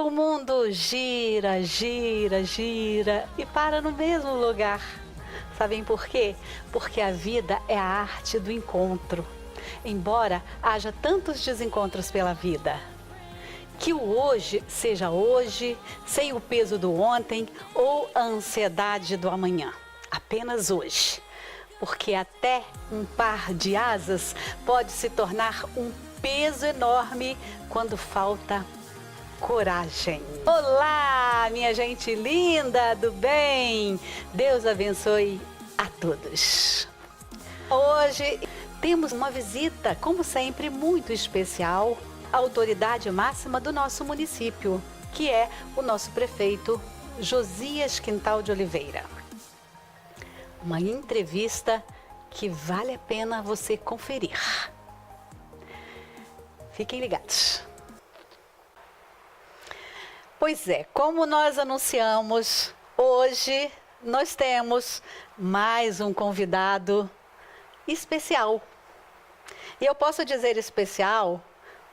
o mundo gira, gira, gira e para no mesmo lugar. Sabem por quê? Porque a vida é a arte do encontro. Embora haja tantos desencontros pela vida. Que o hoje seja hoje, sem o peso do ontem ou a ansiedade do amanhã. Apenas hoje. Porque até um par de asas pode se tornar um peso enorme quando falta coragem. Olá, minha gente linda do bem! Deus abençoe a todos. Hoje temos uma visita, como sempre, muito especial à autoridade máxima do nosso município, que é o nosso prefeito Josias Quintal de Oliveira. Uma entrevista que vale a pena você conferir. Fiquem ligados. Pois é, como nós anunciamos, hoje nós temos mais um convidado especial. E eu posso dizer especial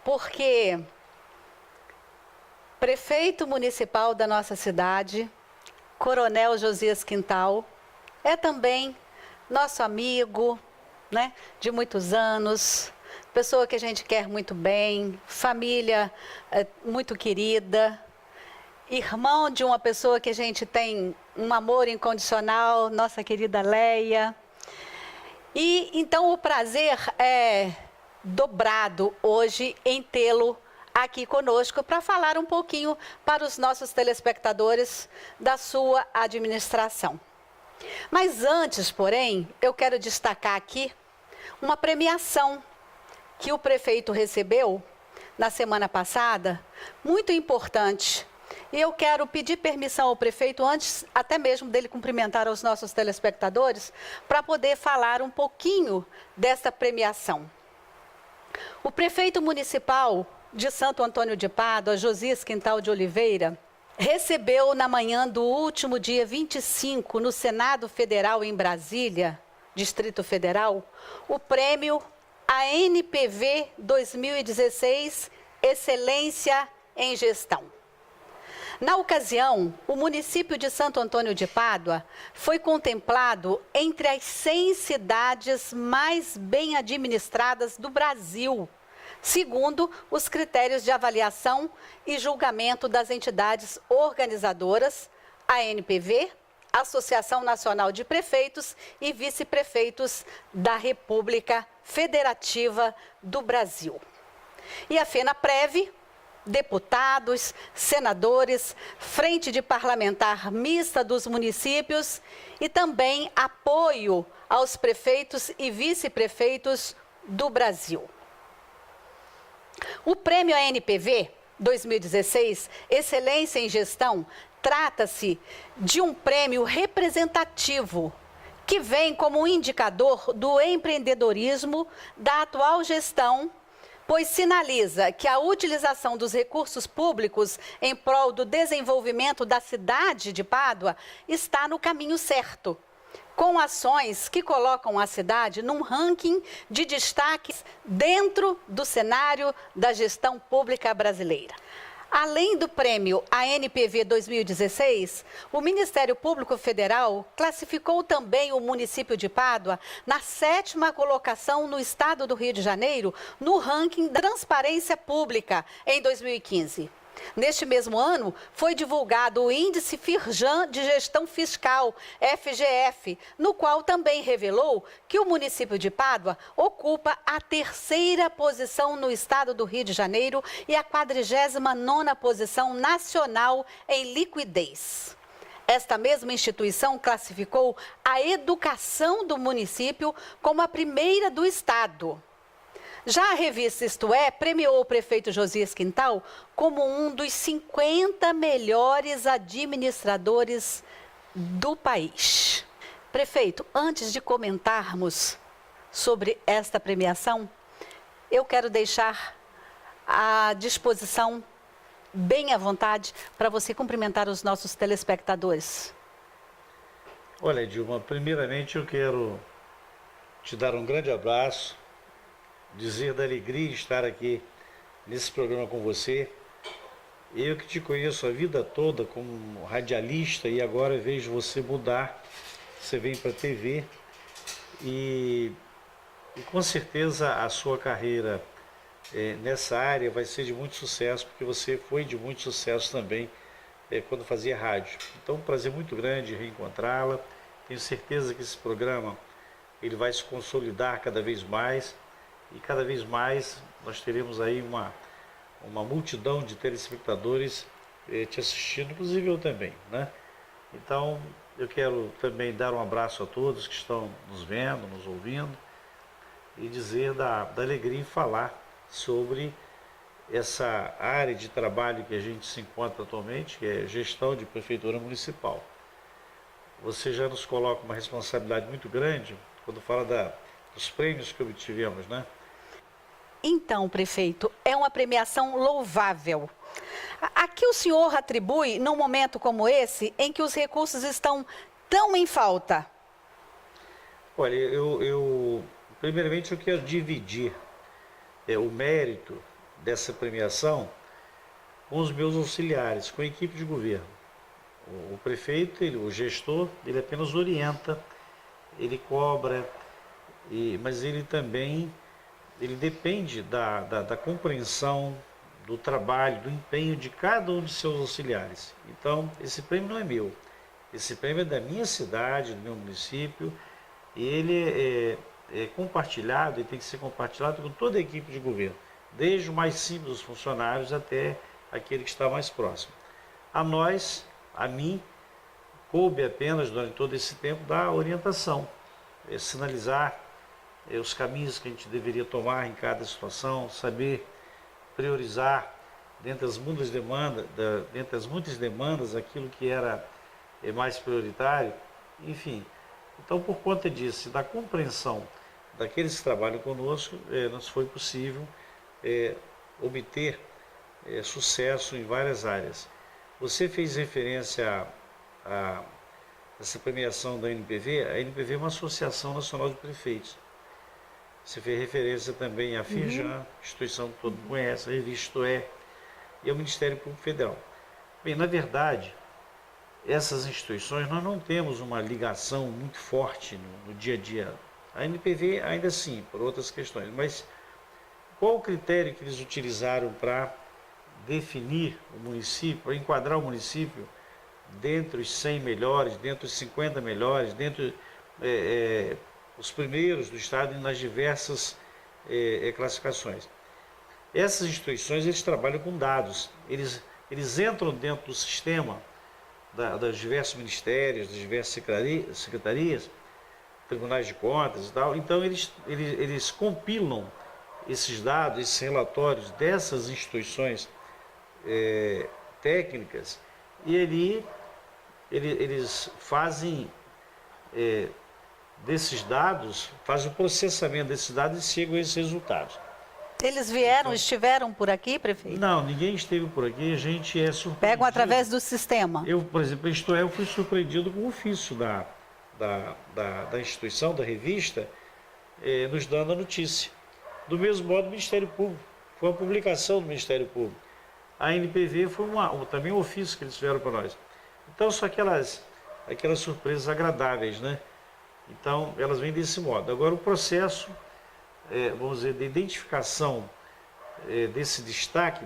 porque prefeito municipal da nossa cidade, Coronel Josias Quintal, é também nosso amigo, né, de muitos anos, pessoa que a gente quer muito bem, família muito querida, irmão de uma pessoa que a gente tem um amor incondicional, nossa querida Leia. E então o prazer é dobrado hoje em tê-lo aqui conosco para falar um pouquinho para os nossos telespectadores da sua administração. Mas antes, porém, eu quero destacar aqui uma premiação que o prefeito recebeu na semana passada, muito importante. E eu quero pedir permissão ao prefeito, antes até mesmo dele cumprimentar os nossos telespectadores, para poder falar um pouquinho dessa premiação. O prefeito municipal de Santo Antônio de Pádua, Josias Quintal de Oliveira, recebeu na manhã do último dia 25, no Senado Federal em Brasília, Distrito Federal, o prêmio ANPV 2016 Excelência em Gestão. Na ocasião, o município de Santo Antônio de Pádua foi contemplado entre as 100 cidades mais bem administradas do Brasil, segundo os critérios de avaliação e julgamento das entidades organizadoras, ANPV, Associação Nacional de Prefeitos e Vice-Prefeitos da República Federativa do Brasil. E a FENAPREV, deputados, senadores, frente de parlamentar mista dos municípios e também apoio aos prefeitos e vice-prefeitos do Brasil. O prêmio ANPV 2016, Excelência em Gestão, trata-se de um prêmio representativo que vem como um indicador do empreendedorismo da atual gestão, pois sinaliza que a utilização dos recursos públicos em prol do desenvolvimento da cidade de Pádua está no caminho certo, com ações que colocam a cidade num ranking de destaques dentro do cenário da gestão pública brasileira. Além do prêmio ANPV 2016, o Ministério Público Federal classificou também o município de Pádua na 7ª colocação no estado do Rio de Janeiro no ranking da Transparência Pública em 2015. Neste mesmo ano, foi divulgado o Índice Firjan de Gestão Fiscal, FGF, no qual também revelou que o município de Pádua ocupa a 3ª posição no estado do Rio de Janeiro e a 49ª posição nacional em liquidez. Esta mesma instituição classificou a educação do município como a primeira do estado. Já a revista Isto É premiou o prefeito Josias Quintal como um dos 50 melhores administradores do país. Prefeito, antes de comentarmos sobre esta premiação, eu quero deixar à disposição, bem à vontade, para você cumprimentar os nossos telespectadores. Olha, Dilma, primeiramente eu quero te dar um grande abraço, dizer da alegria de estar aqui nesse programa com você Eu que te conheço a vida toda como radialista e agora vejo você mudar, você vem para a TV e, e com certeza a sua carreira nessa área vai ser de muito sucesso, porque você foi de muito sucesso também quando fazia rádio. Então, um prazer muito grande reencontrá-la. Tenho certeza que esse programa ele vai se consolidar cada vez mais e cada vez mais nós teremos aí uma multidão de telespectadores te assistindo, inclusive eu também, né? Então, eu quero também dar um abraço a todos que estão nos vendo, nos ouvindo e dizer da alegria em falar sobre essa área de trabalho que a gente se encontra atualmente, que é gestão de prefeitura municipal. Você já nos coloca uma responsabilidade muito grande quando fala dos prêmios que obtivemos, né? Então, prefeito, é uma premiação louvável. A que o senhor atribui num momento como esse, em que os recursos estão tão em falta? Olha, primeiramente eu quero dividir o mérito dessa premiação com os meus auxiliares, com a equipe de governo. O prefeito, o gestor, ele apenas orienta, ele cobra, mas ele também depende da compreensão, do trabalho, do empenho de cada um de seus auxiliares. Então, esse prêmio não é meu, esse prêmio é da minha cidade, do meu município, e ele é compartilhado e tem que ser compartilhado com toda a equipe de governo, desde o mais simples dos funcionários até aquele que está mais próximo. A mim, coube apenas durante todo esse tempo dar orientação, sinalizar os caminhos que a gente deveria tomar em cada situação, saber priorizar dentre as muitas demandas aquilo que era mais prioritário, enfim. Então, por conta disso, da compreensão daqueles que trabalham conosco, nos foi possível obter sucesso em várias áreas. Você fez referência a essa premiação da NPV. A NPV é uma Associação Nacional de Prefeitos. Você fez referência também à Firjan, instituição que todo mundo conhece, a revista Isto É, e ao Ministério Público Federal. Bem, na verdade, essas instituições nós não temos uma ligação muito forte no dia a dia. A NPV ainda sim, por outras questões, mas qual o critério que eles utilizaram para definir o município, para enquadrar o município dentre os 100 melhores, dentre os 50 melhores, dentre os primeiros do estado nas diversas classificações? Essas instituições, eles trabalham com dados, eles entram dentro do sistema dos diversos ministérios, das diversas secretarias, tribunais de contas e tal. Então eles compilam esses dados, esses relatórios dessas instituições técnicas, e eles fazem desses dados, fazem o processamento desses dados e chegam a esses resultados. Eles vieram, estiveram por aqui, prefeito? Não, ninguém esteve por aqui, a gente é surpreendido. Pegam através do sistema? Eu, por exemplo, eu fui surpreendido com o ofício da instituição, da revista, nos dando a notícia. Do mesmo modo, o Ministério Público, foi uma publicação do Ministério Público. A NPV foi também um ofício que eles fizeram para nós. Então, são aquelas surpresas agradáveis, né? Então, elas vêm desse modo. Agora, o processo, vamos dizer, de identificação desse destaque,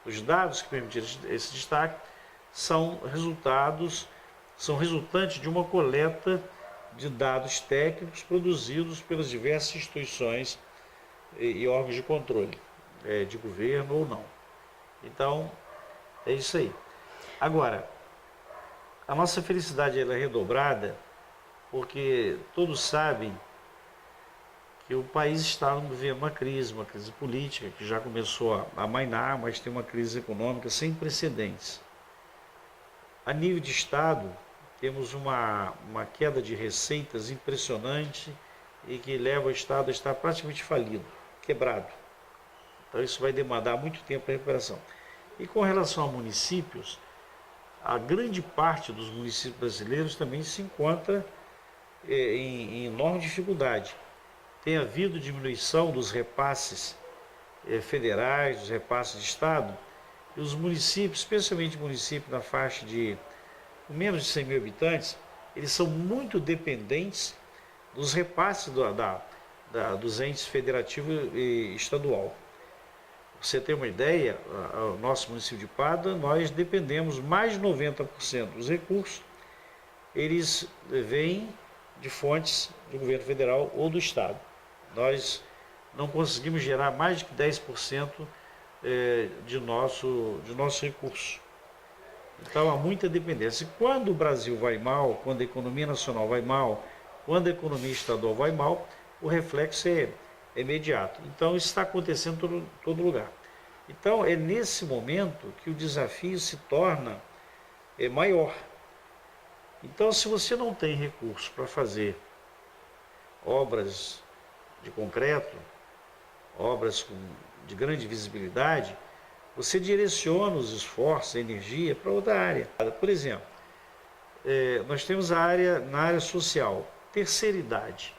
dos dados que permitiram esse destaque, são resultantes de uma coleta de dados técnicos produzidos pelas diversas instituições e órgãos de controle, de governo ou não. Então, é isso aí. Agora, a nossa felicidade ela é redobrada porque todos sabem que o país está vivendo uma crise política que já começou a amainar, mas tem uma crise econômica sem precedentes. A nível de Estado, temos uma queda de receitas impressionante e que leva o Estado a estar praticamente falido, quebrado. Então isso vai demandar muito tempo para a recuperação. E com relação a municípios, a grande parte dos municípios brasileiros também se encontra em enorme dificuldade. Tem havido diminuição dos repasses federais, dos repasses de Estado, E os municípios, especialmente municípios na faixa de menos de 100 mil habitantes, eles são muito dependentes dos repasses dos entes federativo e estadual. Pra você ter uma ideia, o nosso município de Pádua, nós dependemos mais de 90% dos recursos, eles vêm de fontes do governo federal ou do estado. Nós não conseguimos gerar mais de 10% de nosso recurso. Então há muita dependência. E quando o Brasil vai mal, quando a economia nacional vai mal, quando a economia estadual vai mal, o reflexo é imediato. Então isso está acontecendo em todo lugar. Então é nesse momento que o desafio se torna maior. Então se você não tem recurso para fazer obras de concreto, obras de grande visibilidade, você direciona os esforços, a energia para outra área. Por exemplo, nós temos na área social, terceira idade.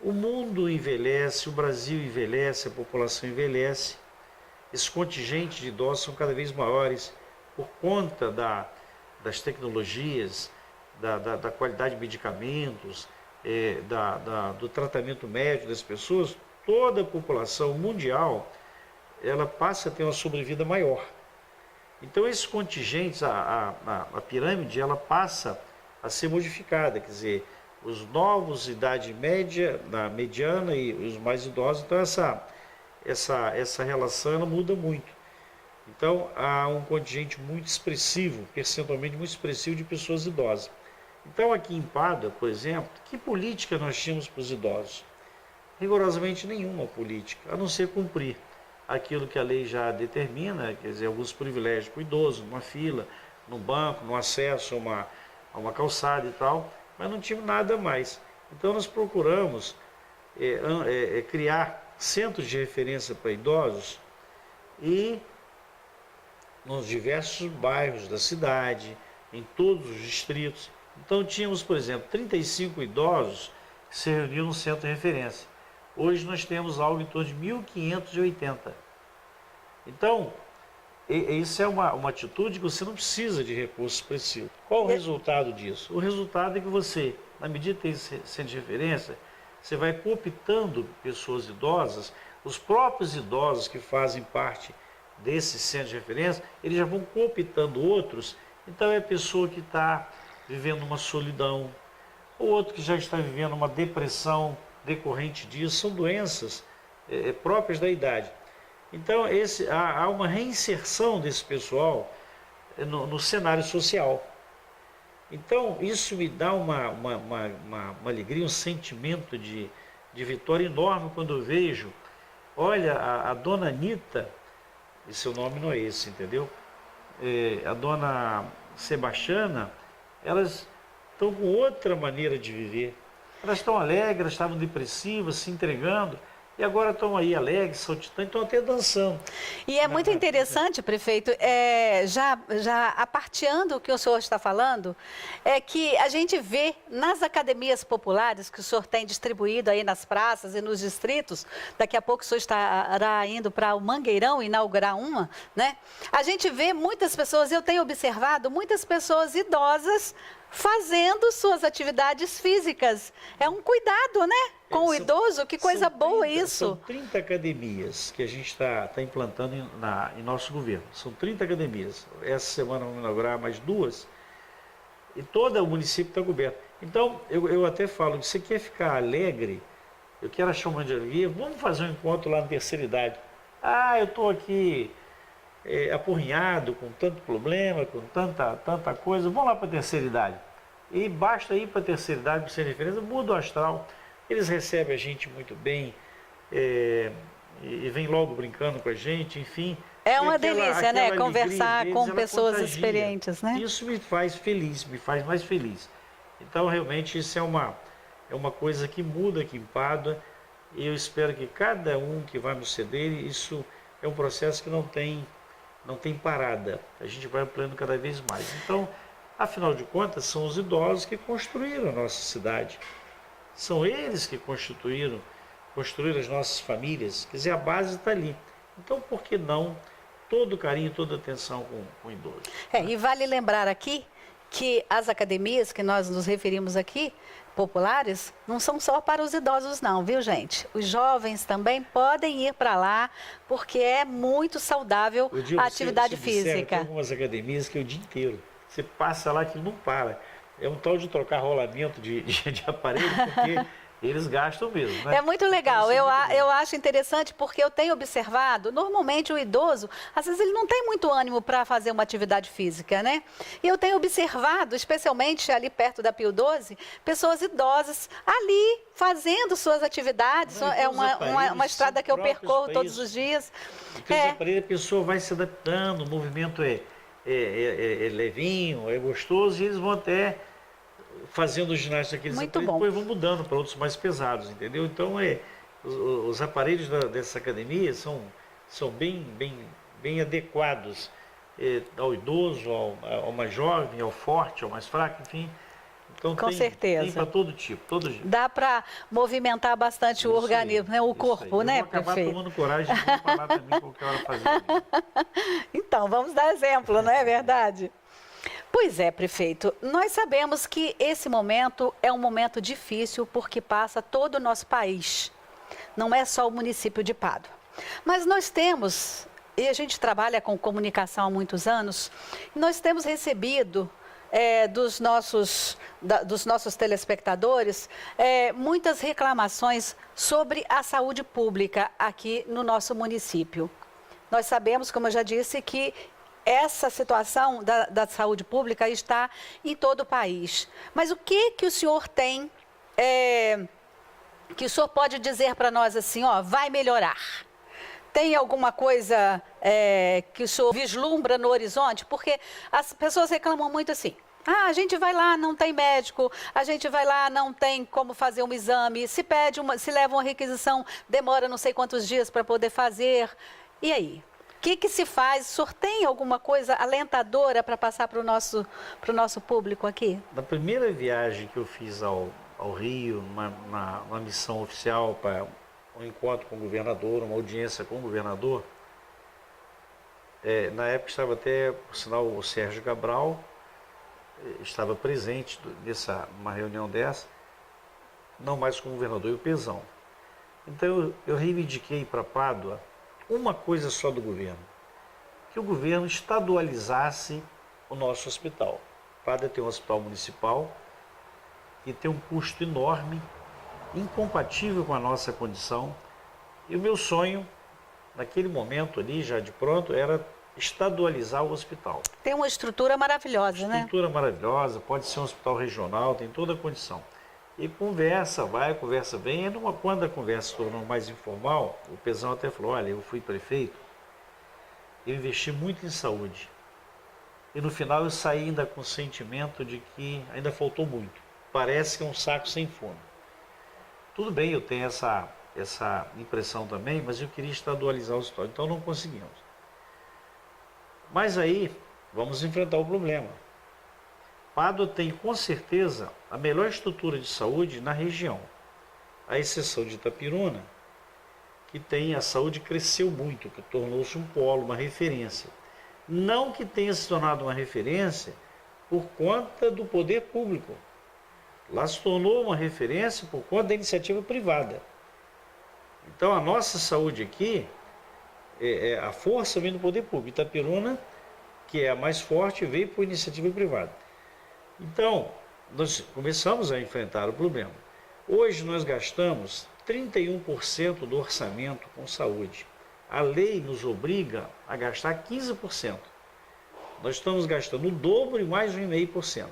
O mundo envelhece, o Brasil envelhece, a população envelhece. Esses contingentes de idosos são cada vez maiores por conta das tecnologias, da qualidade de medicamentos, do tratamento médico das pessoas. Toda a população mundial ela passa a ter uma sobrevida maior. Então esses contingentes, a pirâmide, ela passa a ser modificada, quer dizer, os novos, idade média, na mediana e os mais idosos, então essa relação ela muda muito. Então há um contingente muito expressivo, percentualmente muito expressivo de pessoas idosas. Então aqui em Pádua, por exemplo, que política nós tínhamos para os idosos? Rigorosamente nenhuma política, a não ser cumprir aquilo que a lei já determina, quer dizer, alguns privilégios para o idoso, numa fila, no banco, no acesso a uma calçada e tal, mas não tínhamos nada mais. Então nós procuramos criar centros de referência para idosos e nos diversos bairros da cidade, em todos os distritos. Então tínhamos, por exemplo, 35 idosos que se reuniam no centro de referência. Hoje nós temos algo em torno de 1.580. Então, isso é uma atitude que você não precisa de recursos expressivos. Qual o resultado disso? O resultado é que você, na medida que tem centro de referência, você vai cooptando pessoas idosas, os próprios idosos que fazem parte desse centro de referência, eles já vão cooptando outros. Então é a pessoa que está vivendo uma solidão, ou outro que já está vivendo uma depressão decorrente disso, são doenças próprias da idade. Então há uma reinserção desse pessoal no cenário social. Então isso me dá uma alegria, um sentimento de vitória enorme quando eu vejo, olha, a dona Anita, e seu nome não é esse, entendeu? A dona Sebastiana, elas estão com outra maneira de viver. Elas estão alegres, elas estavam depressivas, se entregando, e agora estão aí alegres, saltitantes, estão até dançando. E é muito interessante, prefeito, já aparteando o que o senhor está falando, é que a gente vê nas academias populares que o senhor tem distribuído aí nas praças e nos distritos, daqui a pouco o senhor estará indo para o Mangueirão inaugurar uma, né? A gente vê muitas pessoas, eu tenho observado muitas pessoas idosas fazendo suas atividades físicas. É um cuidado, né? Com o idoso, que coisa boa isso. São 30 academias que a gente está implantando em nosso governo. São 30 academias. Essa semana vamos inaugurar mais 2. E todo o município está coberto. Então, eu até falo, se você quer ficar alegre, eu quero achar uma de alegria, vamos fazer um encontro lá na terceira idade. Ah, eu estou aqui apurrinhado, com tanto problema, com tanta coisa, vamos lá para a terceira idade. E basta ir para a terceira idade, para ser referência, muda o astral. Eles recebem a gente muito bem, e vem logo brincando com a gente, enfim. É uma delícia, né? Conversar com pessoas experientes, né? Isso me faz feliz, me faz mais feliz. Então, realmente, isso é uma coisa que muda aqui em Pádua, e eu espero que cada um que vai nos ceder, isso é um processo que não tem parada. A gente vai ampliando cada vez mais. Então, afinal de contas, são os idosos que construíram a nossa cidade. São eles que construíram as nossas famílias. Quer dizer, a base está ali. Então, por que não todo carinho, toda atenção com o idoso. E vale lembrar aqui que as academias que nós nos referimos aqui, populares, não são só para os idosos não, viu gente? Os jovens também podem ir para lá, porque é muito saudável a atividade física. Tem algumas academias que é o dia inteiro. Você passa lá que não para. É um tal de trocar rolamento de aparelho, porque eles gastam mesmo, né? É muito legal. Eu acho interessante porque eu tenho observado, normalmente o idoso, às vezes ele não tem muito ânimo para fazer uma atividade física, né? E eu tenho observado, especialmente ali perto da Pio 12, pessoas idosas ali fazendo suas atividades. É uma estrada que eu percorro todos os dias. Porque os aparelhos, a pessoa vai se adaptando, o movimento é levinho, é gostoso, e eles vão até fazendo ginástica aqueles aparelhos, depois vão mudando para outros mais pesados, entendeu? Então, os aparelhos dessa academia são bem adequados ao idoso, ao mais jovem, ao forte, ao mais fraco, enfim. Então, com certeza. Tem para todo tipo, todo jeito. Dá para movimentar bastante o organismo, né? O corpo, né, prefeito? Eu vou acabar tomando coragem de falar também qualquer hora fazer. Então, vamos dar exemplo, não é verdade? Pois é, prefeito, nós sabemos que esse momento é um momento difícil porque passa todo o nosso país, não é só o município de Pádua. Mas nós temos, e a gente trabalha com comunicação há muitos anos, nós temos recebido dos nossos telespectadores muitas reclamações sobre a saúde pública aqui no nosso município. Nós sabemos, como eu já disse, que essa situação da saúde pública está em todo o país. Mas o que o senhor tem, que o senhor pode dizer para nós assim, vai melhorar? Tem alguma coisa que o senhor vislumbra no horizonte? Porque as pessoas reclamam muito assim, a gente vai lá, não tem médico, a gente vai lá, não tem como fazer um exame, se leva uma requisição, demora não sei quantos dias para poder fazer. E aí? O que se faz? O senhor tem alguma coisa alentadora para passar para o nosso público aqui? Na primeira viagem que eu fiz ao Rio, uma missão oficial para um encontro com o governador, uma audiência com o governador, na época estava até, por sinal, o Sérgio Cabral, estava presente numa reunião dessa, não mais com o governador e o Pezão. Então eu reivindiquei para Pádua uma coisa só do governo, que o governo estadualizasse o nosso hospital. Pádua tem um hospital municipal que tem um custo enorme, incompatível com a nossa condição, e o meu sonho, naquele momento ali, já de pronto, era estadualizar o hospital. Tem uma estrutura maravilhosa, né? Estrutura maravilhosa, pode ser um hospital regional, tem toda a condição. E conversa vai, conversa vem. Quando a conversa se tornou mais informal, o Pezão até falou, olha, eu fui prefeito, eu investi muito em saúde. E no final eu saí ainda com o sentimento de que ainda faltou muito. Parece que é um saco sem fundo. Tudo bem, eu tenho essa impressão também, mas eu queria estadualizar o hospital, então não conseguimos. Mas aí, vamos enfrentar o problema. Pádua tem, com certeza, a melhor estrutura de saúde na região. À exceção de Itapiruna, que tem a saúde cresceu muito, que tornou-se um polo, uma referência. Não que tenha se tornado uma referência por conta do poder público. Lá se tornou uma referência por conta da iniciativa privada. Então, a nossa saúde aqui, a força vem do poder público. Itapiruna, que é a mais forte, veio por iniciativa privada. Então, nós começamos a enfrentar o problema. Hoje nós gastamos 31% do orçamento com saúde. A lei nos obriga a gastar 15%. Nós estamos gastando o dobro e mais 1,5%.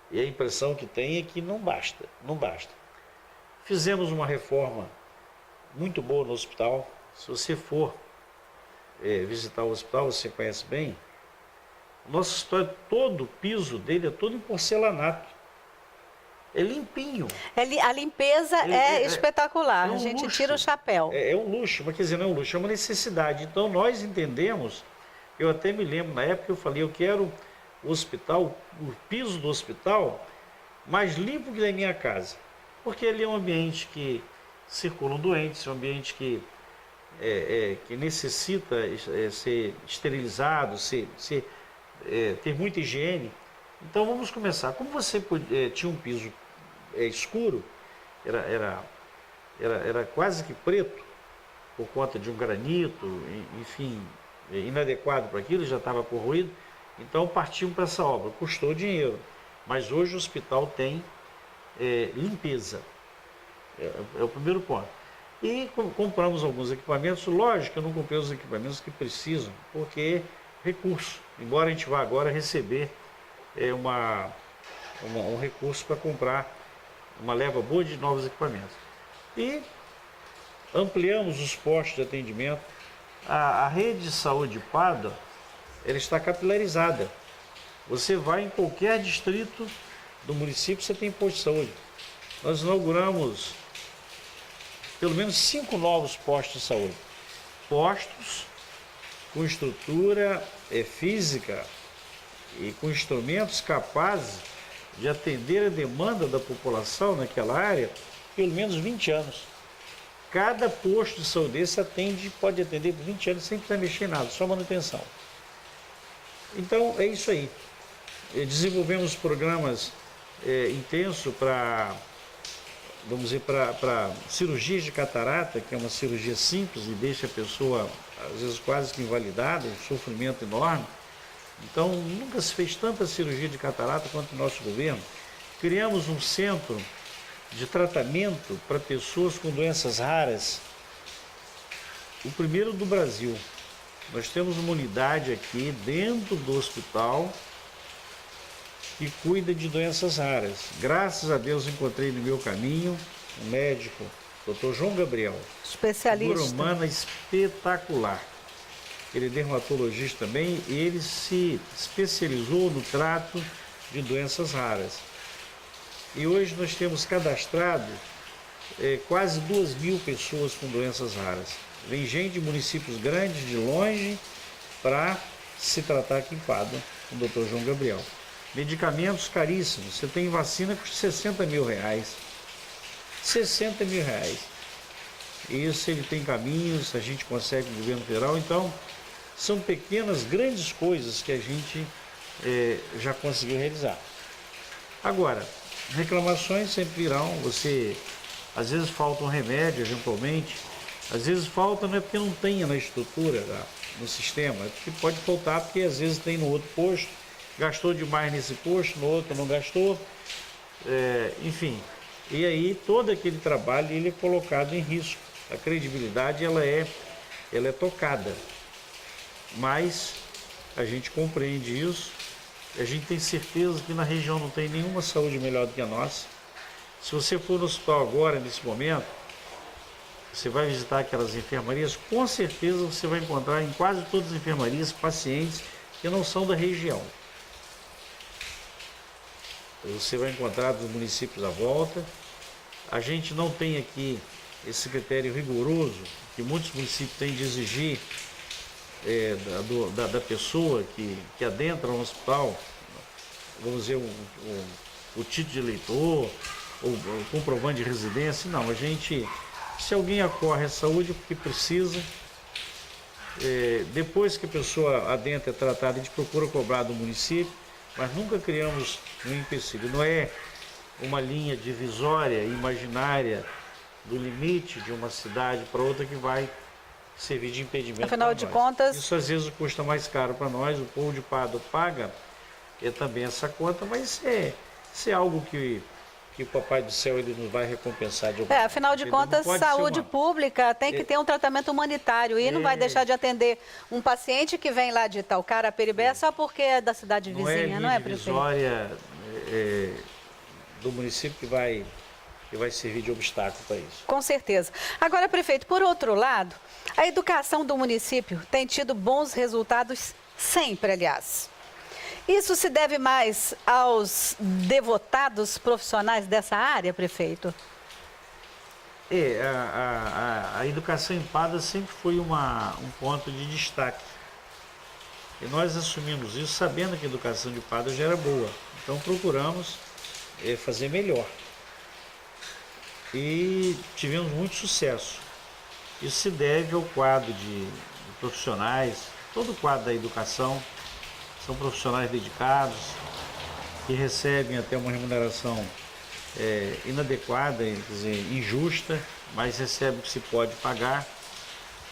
E a impressão que tem é que não basta. Fizemos uma reforma muito boa no hospital. Se você for visitar o hospital, você conhece bem. O nosso hospital, todo o piso dele é todo em porcelanato. É limpinho. A limpeza é espetacular, a gente luxo. Tira o chapéu. É um luxo, mas quer dizer, não é um luxo, é uma necessidade. Então nós entendemos, eu até me lembro, na época eu falei, eu quero o hospital, o piso do hospital, mais limpo que da minha casa. Porque ali é um ambiente que circulam doentes, é um ambiente que que necessita ser esterilizado, ter muita higiene. Então vamos começar. Como você tinha um piso escuro, era quase que preto, por conta de um granito, enfim, inadequado para aquilo, já estava corroído, então partimos para essa obra. Custou dinheiro, mas hoje o hospital tem limpeza. É o primeiro ponto. E compramos alguns equipamentos. Lógico que eu não comprei os equipamentos que precisam, porque recurso. Embora a gente vá agora receber um recurso para comprar uma leva boa de novos equipamentos. E ampliamos os postos de atendimento. A rede de saúde Pada, ela está capilarizada. Você vai em qualquer distrito do município, você tem posto de saúde. Nós inauguramos pelo menos 5 novos postos de saúde. Postos com estrutura física e com instrumentos capazes de atender a demanda da população naquela área, pelo menos 20 anos. Cada posto de saúde desse pode atender por 20 anos sem precisar mexer em nada, só manutenção. Então é isso aí. Desenvolvemos programas intensos para cirurgias de catarata, que é uma cirurgia simples e deixa a pessoa, às vezes, quase que invalidada, um sofrimento enorme. Então, nunca se fez tanta cirurgia de catarata quanto o nosso governo. Criamos um centro de tratamento para pessoas com doenças raras, o primeiro do Brasil. Nós temos uma unidade aqui dentro do hospital que cuida de doenças raras. Graças a Deus encontrei no meu caminho um médico, Dr. João Gabriel, especialista, figura humana espetacular. Ele é dermatologista também e ele se especializou no trato de doenças raras. E hoje nós temos cadastrado quase 2.000 pessoas com doenças raras. Vem gente de municípios grandes, de longe, para se tratar aqui em Pada, com o Dr. João Gabriel. Medicamentos caríssimos. Você tem vacina que custa 60 mil reais. 60 mil reais. Isso ele tem caminhos, a gente consegue no governo federal. Então, são pequenas, grandes coisas que a gente já conseguiu realizar. Agora, reclamações sempre virão. Às vezes falta um remédio, eventualmente. Às vezes falta, não é porque não tenha na estrutura, no sistema. É porque pode faltar, porque às vezes tem no outro posto. Gastou demais nesse posto, no outro não gastou, enfim. E aí todo aquele trabalho ele é colocado em risco. A credibilidade ela é tocada. Mas a gente compreende isso. A gente tem certeza que na região não tem nenhuma saúde melhor do que a nossa. Se você for no hospital agora, nesse momento, você vai visitar aquelas enfermarias, com certeza você vai encontrar em quase todas as enfermarias pacientes que não são da região. Você vai encontrar dos municípios à volta. A gente não tem aqui esse critério rigoroso que muitos municípios têm de exigir da pessoa que adentra um hospital, vamos dizer, o título de eleitor, ou o comprovante de residência. Não, se alguém acorre à saúde porque precisa, depois que a pessoa adentra é tratada, a gente procura cobrar do município, mas nunca criamos um empecilho. Não é uma linha divisória, imaginária, do limite de uma cidade para outra que vai servir de impedimento. Afinal de contas, isso às vezes custa mais caro para nós. O povo de Pada paga também essa conta, mas isso é algo que o Papai do Céu ele nos vai recompensar de alguma afinal de contas, saúde pública tem que ter um tratamento humanitário e não vai deixar de atender um paciente que vem lá de Itaocara, Peribé, só porque é da cidade vizinha, não é, prefeito? Não é a divisória do município que vai servir de obstáculo para isso. Com certeza. Agora, prefeito, por outro lado, a educação do município tem tido bons resultados sempre, aliás. Isso se deve mais aos devotados profissionais dessa área, prefeito? A educação em Pada sempre foi um ponto de destaque. E nós assumimos isso sabendo que a educação de Pada já era boa. Então procuramos fazer melhor. E tivemos muito sucesso. Isso se deve ao quadro de profissionais, todo o quadro da educação, são profissionais dedicados, que recebem até uma remuneração inadequada, quer dizer, injusta, mas recebem o que se pode pagar,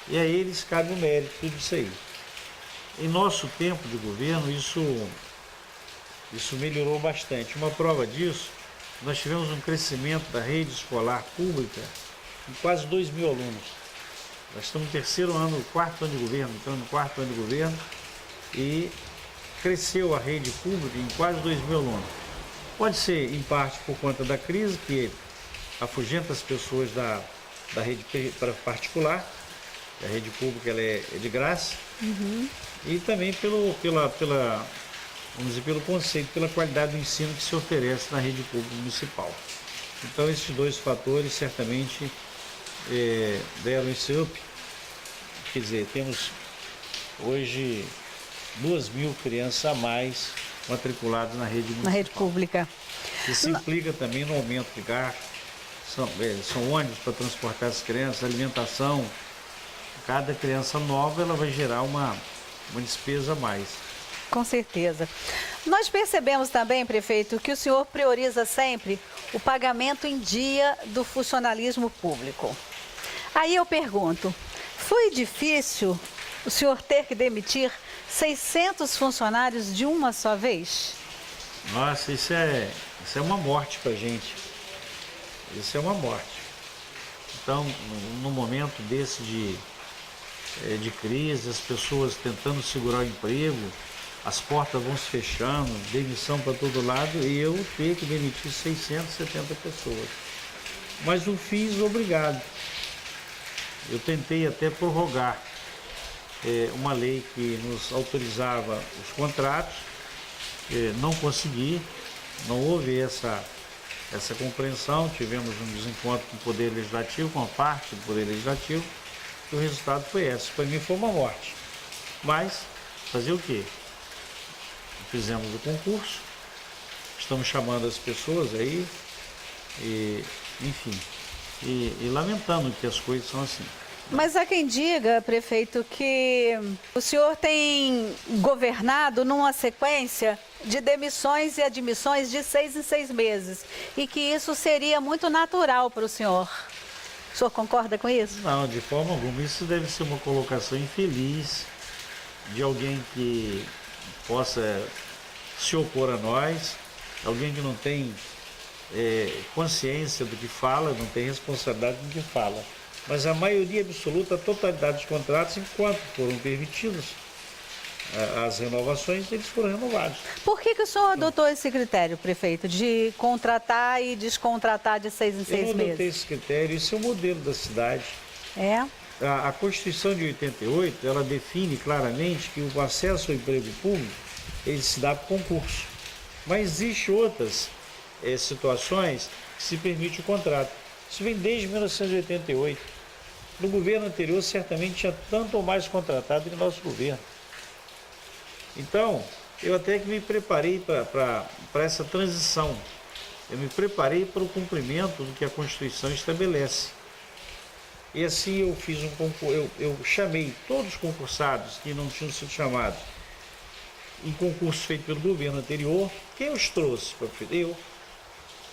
e a eles cabe o mérito de tudo isso aí. Em nosso tempo de governo, isso melhorou bastante. Uma prova disso, nós tivemos um crescimento da rede escolar pública em quase 2.000 alunos. Nós estamos no terceiro ano, quarto ano de governo, entrando no quarto ano de governo, e cresceu a rede pública em quase 2.000 alunos. Pode ser, em parte, por conta da crise, que afugenta as pessoas da rede particular. A rede pública ela é de graça. E também pelo conceito, pela qualidade do ensino que se oferece na rede pública municipal. Então, esses dois fatores certamente deram esse up. Quer dizer, temos hoje 2.000 crianças a mais matriculadas na rede municipal. Na rede pública. Isso implica também no aumento de gastos. São ônibus para transportar as crianças, alimentação. Cada criança nova ela vai gerar uma despesa a mais. Com certeza. Nós percebemos também, prefeito, que o senhor prioriza sempre o pagamento em dia do funcionalismo público. Aí eu pergunto, foi difícil o senhor ter que demitir 600 funcionários de uma só vez? Nossa, isso é uma morte para a gente. Isso é uma morte. Então, no momento desse de crise, as pessoas tentando segurar o emprego, as portas vão se fechando, demissão para todo lado, e eu ter que demitir 670 pessoas. Mas o fiz obrigado. Eu tentei até prorrogar uma lei que nos autorizava os contratos, não consegui, não houve essa compreensão, tivemos um desencontro com o Poder Legislativo, com a parte do Poder Legislativo, e o resultado foi esse. Para mim foi uma morte. Mas, fazer o quê? Fizemos o concurso, estamos chamando as pessoas aí, enfim, e lamentando que as coisas são assim. Mas há quem diga, prefeito, que o senhor tem governado numa sequência de demissões e admissões de 6 em 6 meses e que isso seria muito natural para o senhor. O senhor concorda com isso? Não, de forma alguma. Isso deve ser uma colocação infeliz de alguém que possa se opor a nós, alguém que não tem consciência do que fala, não tem responsabilidade do que fala. Mas a maioria absoluta, a totalidade dos contratos, enquanto foram permitidos as renovações, eles foram renovados. Por que o senhor adotou esse critério, prefeito, de contratar e descontratar de 6 em 6 meses? Eu não adotei esse critério, isso é o modelo da cidade. É? A Constituição de 88, ela define claramente que o acesso ao emprego público, ele se dá por concurso. Mas existem outras situações que se permite o contrato. Isso vem desde 1988. No governo anterior, certamente tinha tanto ou mais contratado que no nosso governo. Então, eu até que me preparei para essa transição. Eu me preparei para o cumprimento do que a Constituição estabelece. E assim eu fiz um concurso, eu chamei todos os concursados que não tinham sido chamados em concurso feito pelo governo anterior. Quem os trouxe para eu?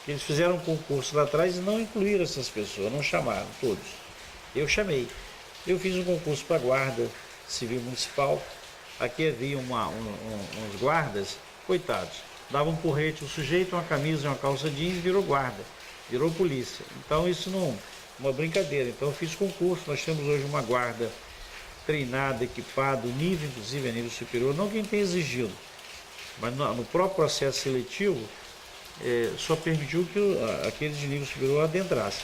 Eles fizeram um concurso lá atrás e não incluíram essas pessoas, não chamaram todos. Eu chamei. Eu fiz um concurso para a Guarda Civil Municipal. Aqui havia uns guardas, coitados, davam um porrete, o sujeito, uma camisa e uma calça jeans, virou guarda, virou polícia. Então isso não é uma brincadeira. Então eu fiz concurso, nós temos hoje uma guarda treinada, equipada, o nível inclusive é nível superior, não quem tem exigido, mas no próprio processo seletivo, só permitiu que aqueles de nível superior adentrassem,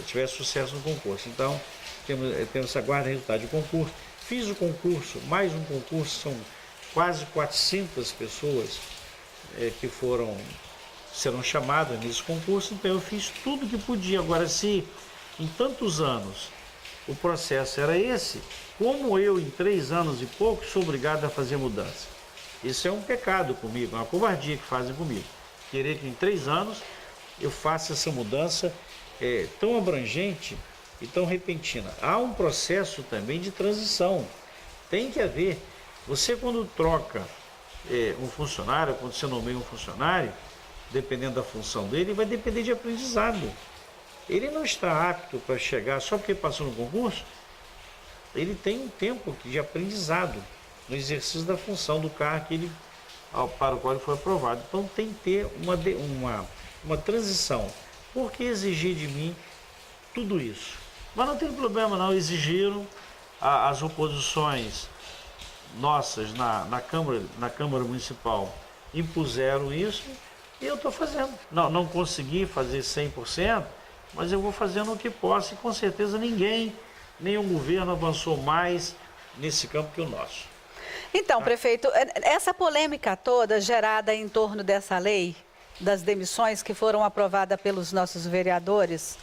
tivesse sucesso no concurso. Então, temos essa guarda resultado de concurso. Fiz o concurso, mais um concurso, são quase 400 pessoas que serão chamadas nesse concurso, então eu fiz tudo que podia. Agora, se em tantos anos o processo era esse, como eu, em 3 anos e pouco, sou obrigado a fazer mudança? Isso é um pecado comigo, é uma covardia que fazem comigo. Querer que em 3 anos eu faça essa mudança tão abrangente e tão repentina. Há um processo também de transição. Tem que haver. Você quando troca um funcionário, quando você nomeia um funcionário, dependendo da função dele, vai depender de aprendizado. Ele não está apto para chegar só porque passou no concurso. Ele tem um tempo de aprendizado no exercício da função do cargo para o qual ele foi aprovado. Então tem que ter uma transição. Por que exigir de mim tudo isso? Mas não tem problema não, exigiram as oposições nossas na Câmara Municipal, impuseram isso e eu estou fazendo. Não consegui fazer 100%, mas eu vou fazendo o que posso e com certeza nenhum governo avançou mais nesse campo que o nosso. Então, prefeito, essa polêmica toda gerada em torno dessa lei, das demissões que foram aprovadas pelos nossos vereadores,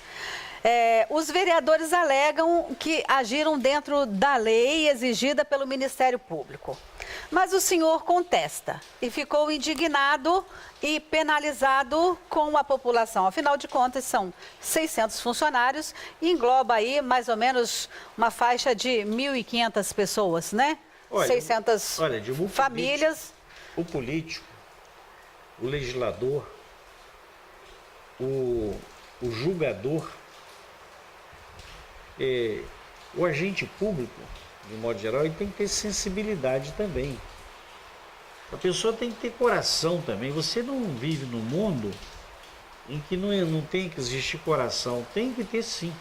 os vereadores alegam que agiram dentro da lei exigida pelo Ministério Público. Mas o senhor contesta e ficou indignado e penalizado com a população. Afinal de contas, são 600 funcionários e engloba aí mais ou menos uma faixa de 1.500 pessoas, né? 600 famílias. O político, o legislador, o julgador, o agente público, de modo geral, ele tem que ter sensibilidade também. A pessoa tem que ter coração também. Você não vive num mundo em que não tem que existir coração. Tem que ter sim.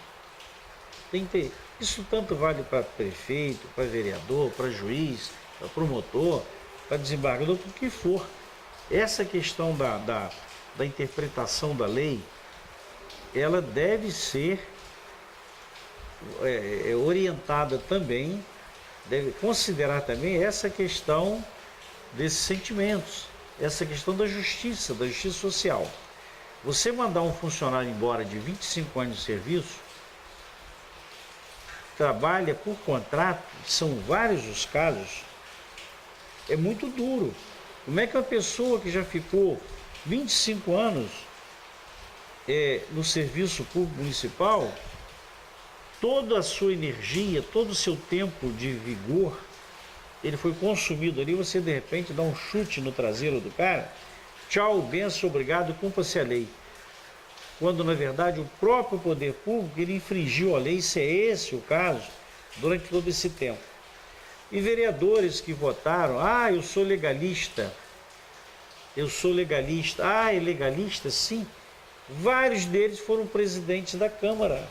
Tem que ter. Isso tanto vale para prefeito, para vereador, para juiz, para promotor, para desembargador, para o que for. Essa questão da interpretação da lei, ela deve ser orientada também, deve considerar também essa questão desses sentimentos, essa questão da justiça social. Você mandar um funcionário embora de 25 anos de serviço, trabalha por contrato, são vários os casos, é muito duro. Como é que uma pessoa que já ficou 25 anos no serviço público municipal, toda a sua energia, todo o seu tempo de vigor, ele foi consumido ali, você de repente dá um chute no traseiro do cara, tchau, benção, obrigado, cumpra-se a lei. Quando na verdade o próprio poder público, ele infringiu a lei, se é esse o caso, durante todo esse tempo. E vereadores que votaram, eu sou legalista, é legalista, sim. Vários deles foram presidentes da Câmara.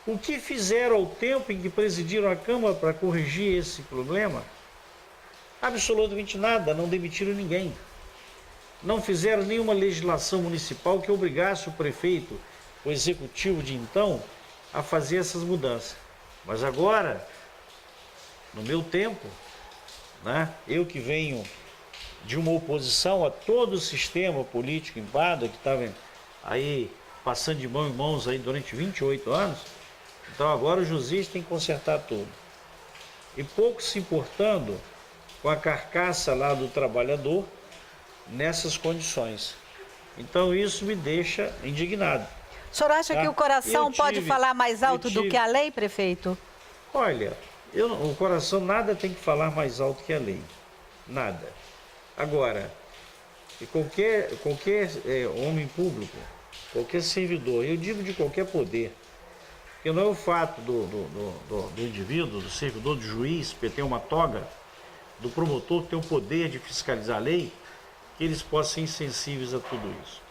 O que fizeram ao tempo em que presidiram a Câmara para corrigir esse problema? Absolutamente nada, não demitiram ninguém. Não fizeram nenhuma legislação municipal que obrigasse o prefeito, o executivo de então, a fazer essas mudanças. Mas agora, no meu tempo, né, eu que venho de uma oposição a todo o sistema político empada, que estava aí passando de mão em mãos aí durante 28 anos, então agora o juiz tem que consertar tudo. E pouco se importando com a carcaça lá do trabalhador nessas condições. Então isso me deixa indignado. O senhor acha que o coração pode falar mais alto do que a lei, prefeito? Olha, o coração nada tem que falar mais alto que a lei. Nada. Agora, qualquer homem público, qualquer servidor, eu digo de qualquer poder, porque não é o fato do indivíduo, do servidor, do juiz, que tem uma toga, do promotor que tem o poder de fiscalizar a lei, que eles possam ser insensíveis a tudo isso.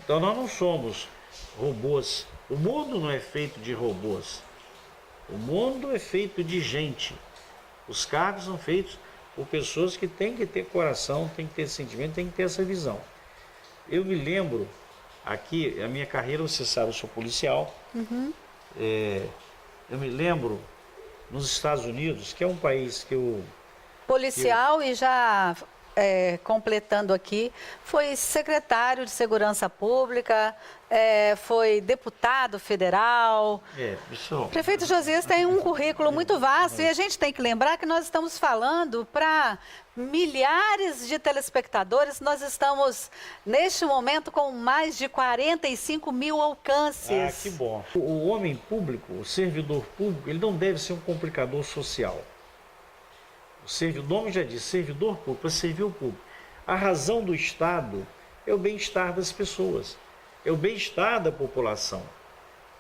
Então nós não somos robôs. O mundo não é feito de robôs. O mundo é feito de gente. Os cargos são feitos por pessoas que têm que ter coração, têm que ter sentimento, têm que ter essa visão. Eu me lembro, aqui, a minha carreira, você sabe, eu sou policial. Uhum. Eu me lembro, nos Estados Unidos, que é um país que eu... Policial e já completando aqui, foi secretário de Segurança Pública, foi deputado federal. Isso. Prefeito Josias tem um currículo muito vasto e a gente tem que lembrar que nós estamos falando para milhares de telespectadores. Nós estamos, neste momento, com mais de 45 mil alcances. Ah, que bom. O homem público, o servidor público, ele não deve ser um complicador social. O nome já diz, servidor público, para servir o público. A razão do Estado é o bem-estar das pessoas, é o bem-estar da população.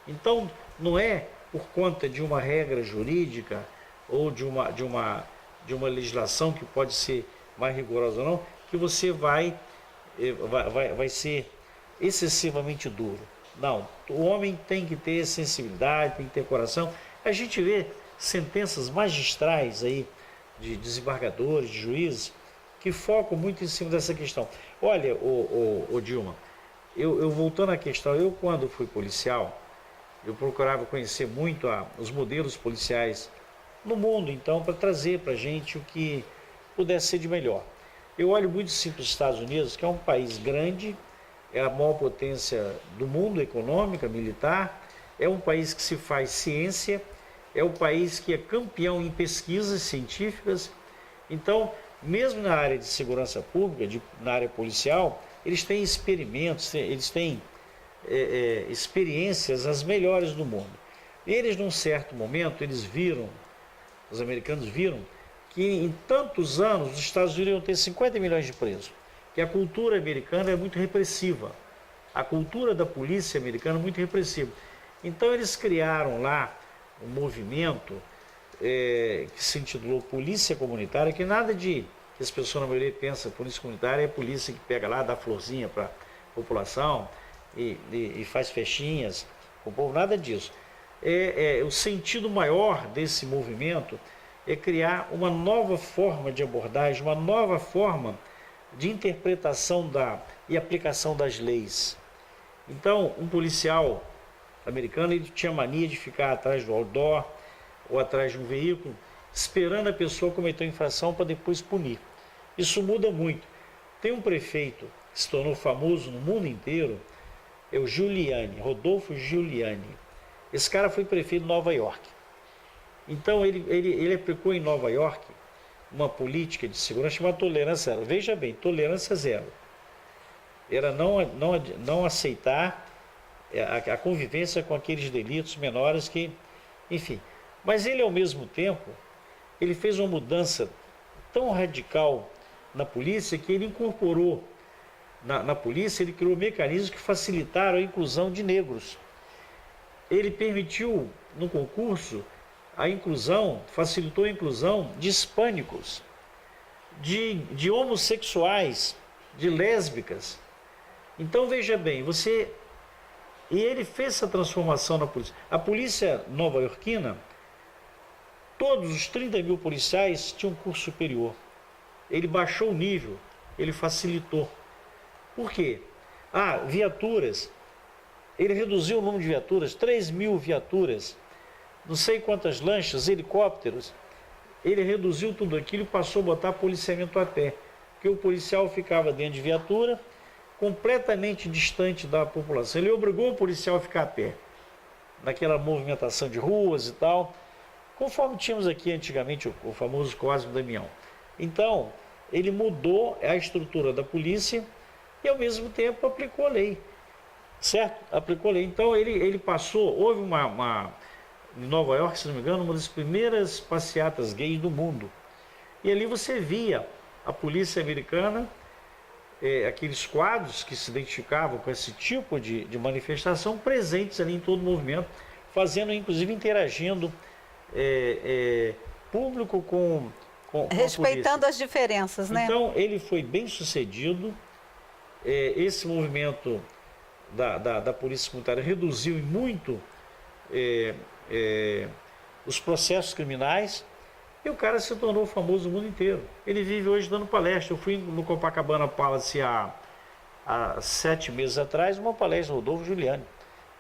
Então, não é por conta de uma regra jurídica ou de uma legislação que pode ser mais rigorosa ou não, que você vai ser excessivamente duro. Não, o homem tem que ter sensibilidade, tem que ter coração. A gente vê sentenças magistrais aí de desembargadores, de juízes, que focam muito em cima dessa questão. Olha, o Dilma, eu voltando à questão, eu quando fui policial, eu procurava conhecer muito os modelos policiais no mundo, então, para trazer para a gente o que pudesse ser de melhor. Eu olho muito sim para os Estados Unidos, que é um país grande, é a maior potência do mundo, econômica, militar, é um país que se faz ciência, é o país que é campeão em pesquisas científicas. Então, mesmo na área de segurança pública, na área policial, eles têm experimentos, eles têm experiências as melhores do mundo. Eles, num certo momento, os americanos viram que em tantos anos os Estados Unidos iam ter 50 milhões de presos, que a cultura americana é muito repressiva, a cultura da polícia americana é muito repressiva. Então eles criaram lá um movimento que se intitulou Polícia Comunitária, que nada de que as pessoas na maioria pensam, polícia comunitária é a polícia que pega lá, dá florzinha para a população e faz festinhas com o povo, nada disso. O sentido maior desse movimento é criar uma nova forma de abordagem, uma nova forma de interpretação e aplicação das leis. Então, um policial americano, ele tinha mania de ficar atrás do outdoor ou atrás de um veículo, esperando a pessoa cometer uma infração para depois punir. Isso muda muito. Tem um prefeito que se tornou famoso no mundo inteiro, é o Giuliani, Rodolfo Giuliani. Esse cara foi prefeito de Nova York. Então ele aplicou em Nova York uma política de segurança chamada tolerância zero. Veja bem, tolerância zero. Era não aceitar a convivência com aqueles delitos menores que, enfim. Mas ele, ao mesmo tempo, ele fez uma mudança tão radical na polícia que ele incorporou na polícia, ele criou mecanismos que facilitaram a inclusão de negros. Ele permitiu, no concurso, facilitou a inclusão de hispânicos, de homossexuais, de lésbicas. Então, veja bem, e ele fez essa transformação na polícia. A polícia nova-iorquina, todos os 30 mil policiais tinham curso superior. Ele baixou o nível, ele facilitou. Por quê? Viaturas. Ele reduziu o número de viaturas, 3 mil viaturas, não sei quantas lanchas, helicópteros. Ele reduziu tudo aquilo e passou a botar policiamento a pé. Porque o policial ficava dentro de viatura, completamente distante da população. Ele obrigou o policial a ficar a pé, naquela movimentação de ruas e tal, conforme tínhamos aqui antigamente o famoso Cosme Damião. Então, ele mudou a estrutura da polícia e, ao mesmo tempo, aplicou a lei. Certo? Aplicou a lei. Então, ele passou, houve em Nova York, se não me engano, uma das primeiras passeatas gays do mundo. E ali você via a polícia americana, aqueles quadros que se identificavam com esse tipo de manifestação presentes ali em todo o movimento, fazendo, inclusive, interagindo público com respeitando as diferenças, né? Então, ele foi bem sucedido. Esse movimento da polícia comunitária reduziu em muito os processos criminais, e o cara se tornou famoso no mundo inteiro. Ele vive hoje dando palestra. Eu fui no Copacabana Palace há 7 meses atrás, uma palestra do Rodolfo Giuliani.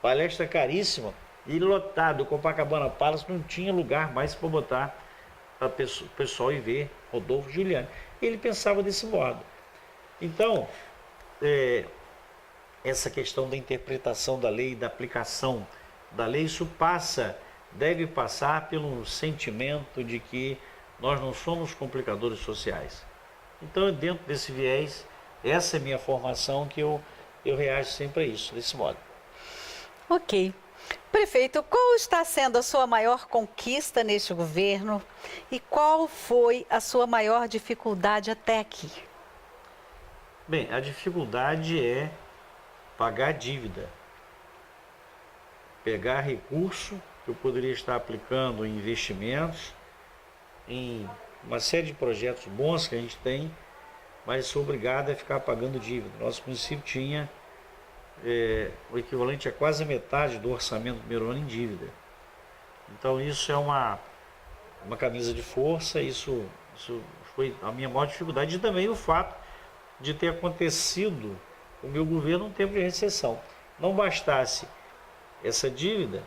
Palestra caríssima e lotado. O Copacabana Palace não tinha lugar mais para botar para o pessoal ir ver Rodolfo Giuliani. ele pensava desse modo. Então, essa questão da interpretação da lei, da aplicação da lei, isso deve passar pelo sentimento de que nós não somos complicadores sociais. Então, dentro desse viés, essa é a minha formação, que eu reajo sempre a isso, desse modo. Ok. Prefeito, qual está sendo a sua maior conquista neste governo e qual foi a sua maior dificuldade até aqui? Bem, a dificuldade é pagar dívida, pegar recurso que eu poderia estar aplicando em investimentos, em uma série de projetos bons que a gente tem, mas sou obrigado a ficar pagando dívida. Nosso município tinha o equivalente a quase a metade do orçamento do primeiro ano em dívida. Então isso é uma camisa de força, isso foi a minha maior dificuldade, e também o fato de ter acontecido o meu governo num tempo de recessão. Não bastasse essa dívida,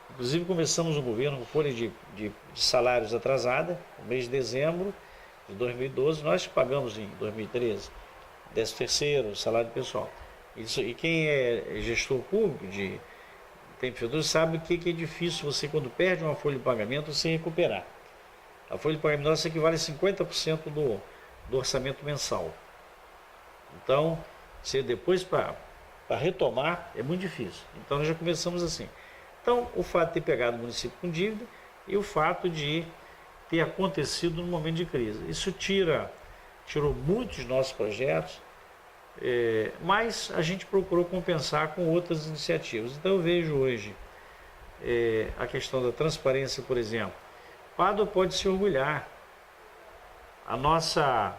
inclusive começamos o governo com folha de salários atrasada, no mês de dezembro de 2012, nós pagamos em 2013, 13º, salário pessoal. Isso, e quem é gestor público tem prefeitura sabe que é difícil você, quando perde uma folha de pagamento, você recuperar. A folha de pagamento nossa equivale a 50% do orçamento mensal. Então, você depois para retomar é muito difícil. Então nós já começamos assim. Então, o fato de ter pegado o município com dívida e o fato de ter acontecido no momento de crise. Isso tirou muitos dos nossos projetos, mas a gente procurou compensar com outras iniciativas. Então eu vejo hoje a questão da transparência, por exemplo. Pádua pode se orgulhar. A nossa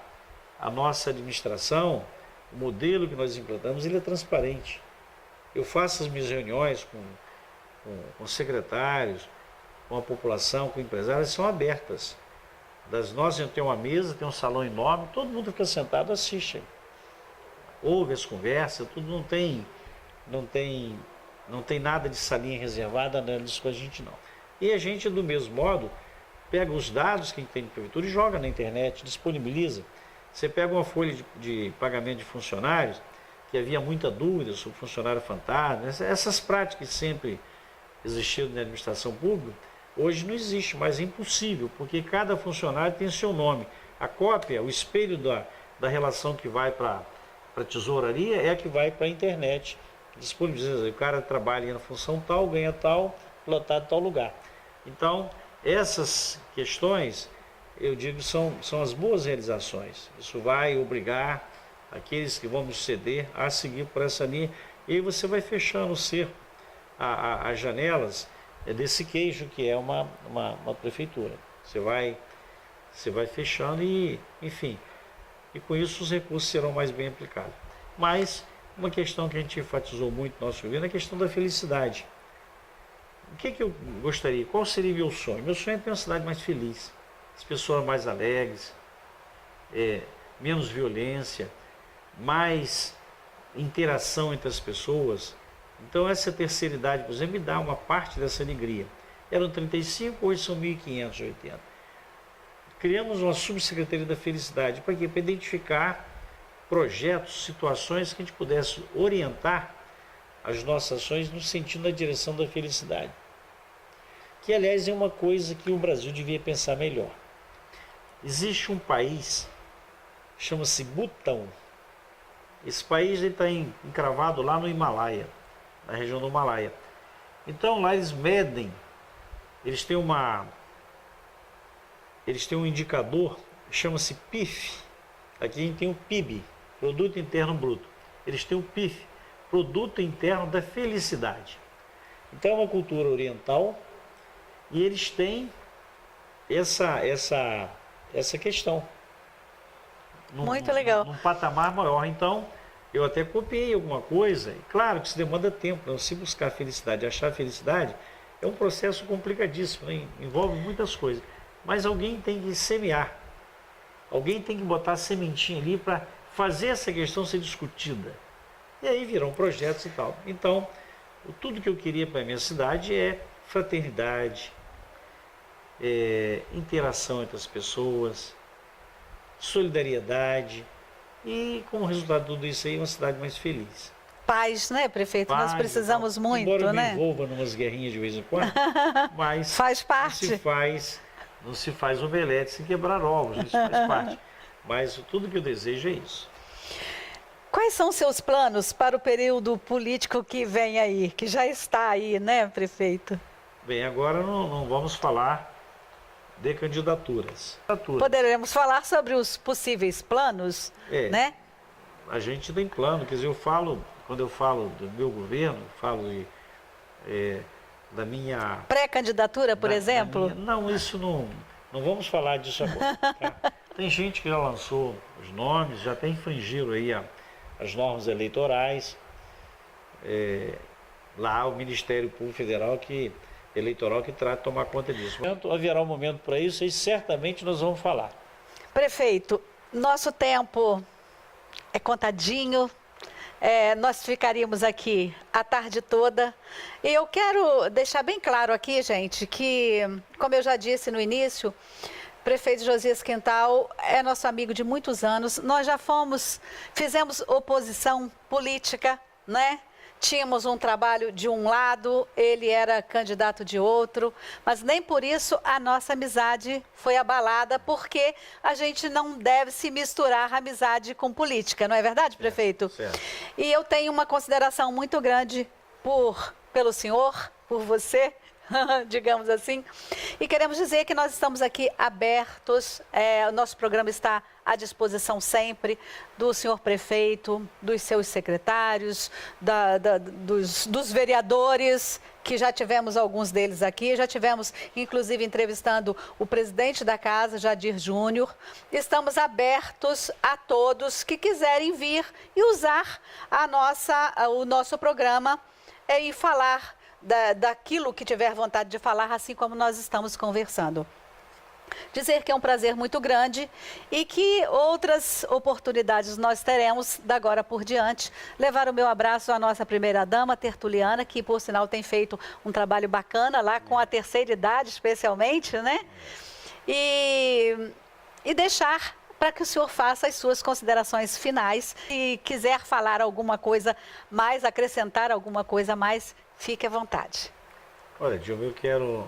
administração, o modelo que nós implantamos, ele é transparente. Eu faço as minhas reuniões com secretários, com a população, com empresários, são abertas. Das nossas, tem uma mesa, tem um salão enorme, todo mundo fica sentado, assiste. Ouve as conversas, tudo, não tem nada de salinha reservada, nada disso com a gente não. E a gente, do mesmo modo, pega os dados que a gente tem de prefeitura e joga na internet, disponibiliza. Você pega uma folha de pagamento de funcionários, que havia muita dúvida sobre funcionário fantasma, essas práticas que sempre existiram na administração pública, hoje não existe, mas é impossível, porque cada funcionário tem seu nome. A cópia, o espelho da relação que vai para a tesouraria é a que vai para a internet. Disponibiliza, o cara trabalha na função tal, ganha tal, lotado em tal lugar. Então, essas questões, eu digo, são as boas realizações. Isso vai obrigar aqueles que vão nos ceder a seguir por essa linha. E aí você vai fechando o cerco, as janelas desse queijo que é uma prefeitura. Você vai fechando e, enfim, e com isso os recursos serão mais bem aplicados. Mas uma questão que a gente enfatizou muito no nosso governo é a questão da felicidade. O que eu gostaria? Qual seria meu sonho? Meu sonho é ter uma cidade mais feliz, as pessoas mais alegres, menos violência, mais interação entre as pessoas. Então essa terceira idade, por exemplo, me dá uma parte dessa alegria. Eram 35, hoje são 1.580. Criamos uma subsecretaria da felicidade. Para quê? Para identificar projetos, situações que a gente pudesse orientar as nossas ações no sentido da direção da felicidade. Que, aliás, é uma coisa que o Brasil devia pensar melhor. Existe um país, chama-se Butão. Esse país está encravado lá no Himalaia, na região do Himalaia. Então lá eles medem, eles têm um indicador, chama-se PIF. Aqui a gente tem o PIB, Produto Interno Bruto. Eles têm o PIF, Produto Interno da Felicidade. Então é uma cultura oriental e eles têm essa questão. Muito legal. Num patamar maior. Então, eu até copiei alguma coisa. E claro que isso demanda tempo. Não? Se buscar felicidade, achar felicidade, é um processo complicadíssimo. Né? Envolve muitas coisas. Mas alguém tem que semear. Alguém tem que botar a sementinha ali para fazer essa questão ser discutida. E aí virão projetos e tal. Então, tudo que eu queria para a minha cidade é fraternidade, interação entre as pessoas, solidariedade e, como resultado de tudo isso aí, uma cidade mais feliz. Paz, né, prefeito? Nós Paz, precisamos então, muito, embora eu né? me envolva em umas guerrinhas de vez em quando, mas Faz parte. não se faz omelete sem quebrar ovos, isso faz parte. Mas tudo que eu desejo é isso. Quais são seus planos para o período político que vem aí, que já está aí, né, prefeito? Bem, agora não vamos falar de candidaturas. Poderemos falar sobre os possíveis planos, né? A gente tem plano, quer dizer, quando eu falo do meu governo, da minha... Pré-candidatura, por exemplo? Não, isso não vamos falar disso agora. Tá? Tem gente que já lançou os nomes, já até infringiram aí as normas eleitorais. Lá o Ministério Público Federal Eleitoral que trata de tomar conta disso. Portanto, haverá um momento para isso e certamente nós vamos falar. Prefeito, nosso tempo é contadinho, nós ficaríamos aqui a tarde toda. E eu quero deixar bem claro aqui, gente, que, como eu já disse no início, o prefeito Josias Quintal é nosso amigo de muitos anos. Nós já fizemos oposição política, né? Tínhamos um trabalho de um lado, ele era candidato de outro, mas nem por isso a nossa amizade foi abalada, porque a gente não deve se misturar amizade com política, não é verdade, prefeito? Certo. E eu tenho uma consideração muito grande pelo senhor, por você, digamos assim, e queremos dizer que nós estamos aqui abertos, o nosso programa está à disposição sempre do senhor prefeito, dos seus secretários, dos vereadores, que já tivemos alguns deles aqui, já tivemos inclusive entrevistando o presidente da casa, Jadir Júnior. Estamos abertos a todos que quiserem vir e usar o nosso programa e falar daquilo que tiver vontade de falar, assim como nós estamos conversando. Dizer que é um prazer muito grande e que outras oportunidades nós teremos da agora por diante. Levar o meu abraço à nossa primeira-dama, Tertuliana, que por sinal tem feito um trabalho bacana lá com a terceira idade, especialmente, né? E deixar para que o senhor faça as suas considerações finais. Se quiser falar alguma coisa mais, acrescentar alguma coisa mais, fique à vontade. Olha, Dilma, eu quero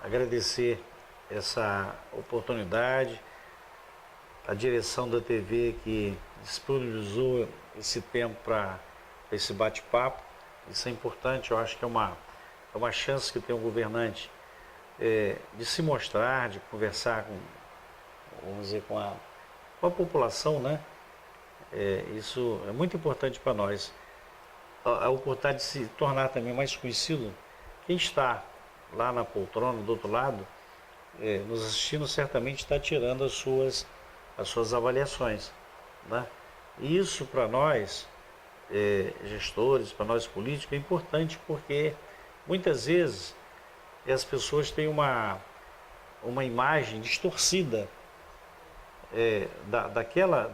agradecer essa oportunidade, a direção da TV que disponibilizou esse tempo para esse bate-papo. Isso é importante, eu acho que é uma chance que tem um governante de se mostrar, de conversar vamos dizer, com a população, né? Isso é muito importante para nós. A oportunidade de se tornar também mais conhecido. Quem está lá na poltrona, do outro lado, nos assistindo, certamente está tirando as suas avaliações, né? E isso para nós, gestores, para nós políticos, é importante porque muitas vezes as pessoas têm uma imagem distorcida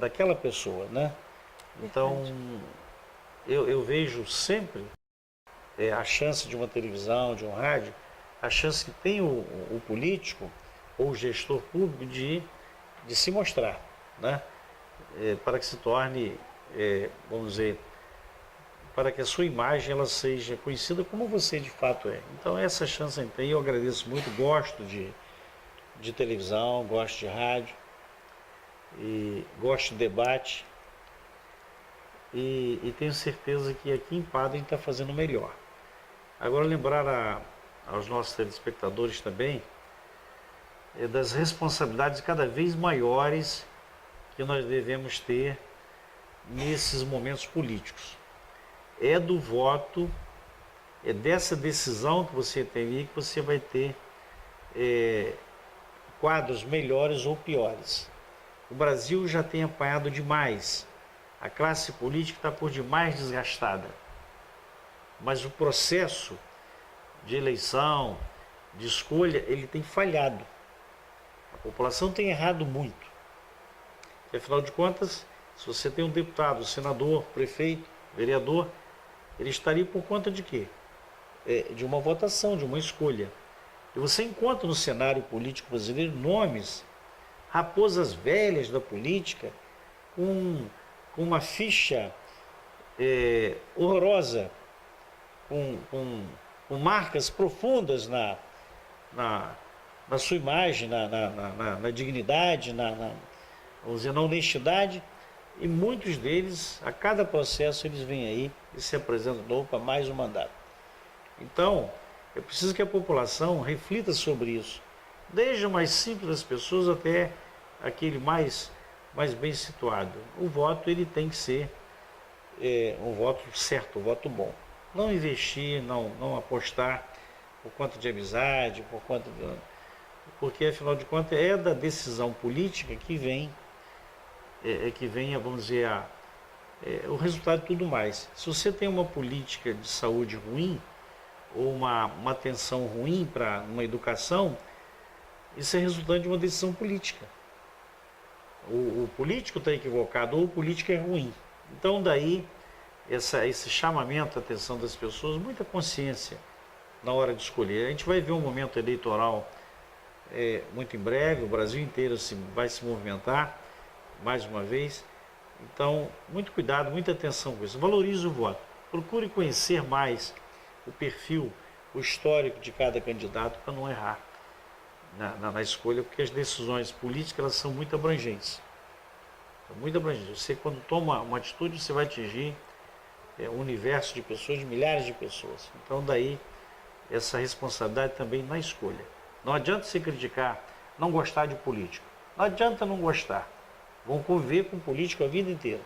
daquela pessoa, né? Então, eu vejo sempre a chance de uma televisão, de um rádio, a chance que tem o político ou o gestor público de se mostrar, né? Para que se torne, vamos dizer, para que a sua imagem ela seja conhecida como você de fato é. Então essa chance tem, eu agradeço muito, gosto de televisão, gosto de rádio, e gosto de debate e tenho certeza que aqui em Padre está fazendo melhor. Agora lembrar aos nossos telespectadores também das responsabilidades cada vez maiores que nós devemos ter nesses momentos políticos. É do voto, é dessa decisão que você tem aí que você vai ter quadros melhores ou piores. O Brasil já tem apanhado demais, a classe política está por demais desgastada, mas o processo de eleição, de escolha, ele tem falhado. A população tem errado muito. E, afinal de contas, se você tem um deputado, senador, prefeito, vereador, ele estaria por conta de quê? De uma votação, de uma escolha. E você encontra no cenário político brasileiro nomes raposas velhas da política, com uma ficha horrorosa, com marcas profundas na sua imagem, na dignidade, vamos dizer, na honestidade, e muitos deles, a cada processo, eles vêm aí e se apresentam de novo para mais um mandato. Então, é preciso que a população reflita sobre isso, desde o mais simples das pessoas até aquele mais bem situado. O voto, ele tem que ser um voto certo, um voto bom. Não investir, não apostar por conta de amizade, porque afinal de contas é da decisão política que vem, vamos dizer, o resultado de tudo mais. Se você tem uma política de saúde ruim, ou uma atenção ruim para uma educação, isso é resultante de uma decisão política. O político está equivocado ou o político é ruim. Então daí esse chamamento à atenção das pessoas, muita consciência na hora de escolher. A gente vai ver um momento eleitoral muito em breve, o Brasil inteiro vai se movimentar mais uma vez. Então, muito cuidado, muita atenção com isso. Valorize o voto. Procure conhecer mais o perfil, o histórico de cada candidato para não errar na escolha, porque as decisões políticas elas são muito abrangentes. Muito abrangentes. Você, quando toma uma atitude, você vai atingir um universo de pessoas, de milhares de pessoas. Então, daí, essa responsabilidade também na escolha. Não adianta você criticar, não gostar de político. Não adianta não gostar. Vão conviver com político a vida inteira.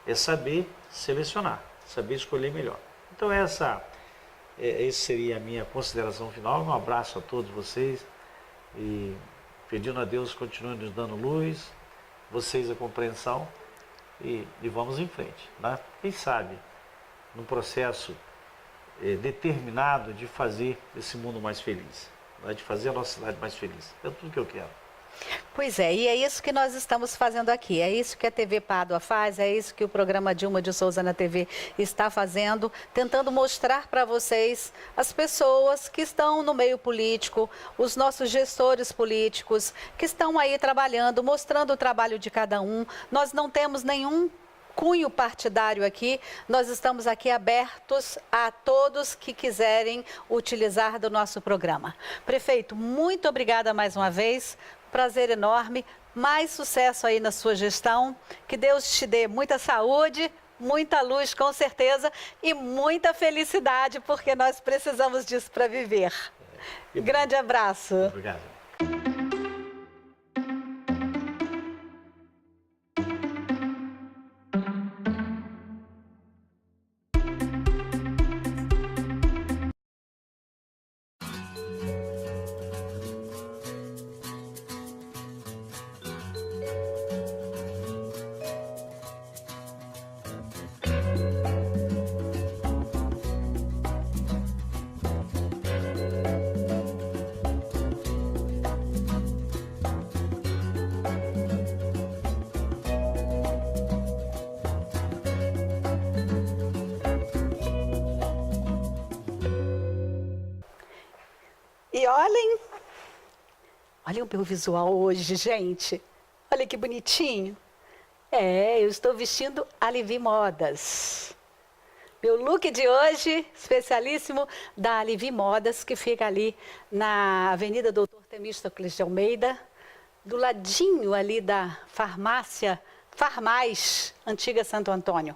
É saber selecionar, saber escolher melhor. Então, essa seria a minha consideração final. Um abraço a todos vocês e pedindo a Deus continue nos dando luz, vocês a compreensão e vamos em frente, né? Quem sabe num processo determinado de fazer esse mundo mais feliz, né? De fazer a nossa cidade mais feliz. É tudo que eu quero. Pois é, e é isso que nós estamos fazendo aqui, é isso que a TV Pádua faz, é isso que o programa Dilma de Souza na TV está fazendo, tentando mostrar para vocês as pessoas que estão no meio político, os nossos gestores políticos que estão aí trabalhando, mostrando o trabalho de cada um. Nós não temos nenhum cunho partidário aqui, nós estamos aqui abertos a todos que quiserem utilizar do nosso programa. Prefeito, muito obrigada mais uma vez. Prazer enorme, mais sucesso aí na sua gestão, que Deus te dê muita saúde, muita luz com certeza e muita felicidade, porque nós precisamos disso para viver. Grande abraço. Obrigado. E olhem o meu visual hoje, gente. Olha que bonitinho. Eu estou vestindo a Alivi Modas. Meu look de hoje, especialíssimo da Alivi Modas, que fica ali na Avenida Doutor Temístocles de Almeida, do ladinho ali da farmácia Farmais, antiga Santo Antônio,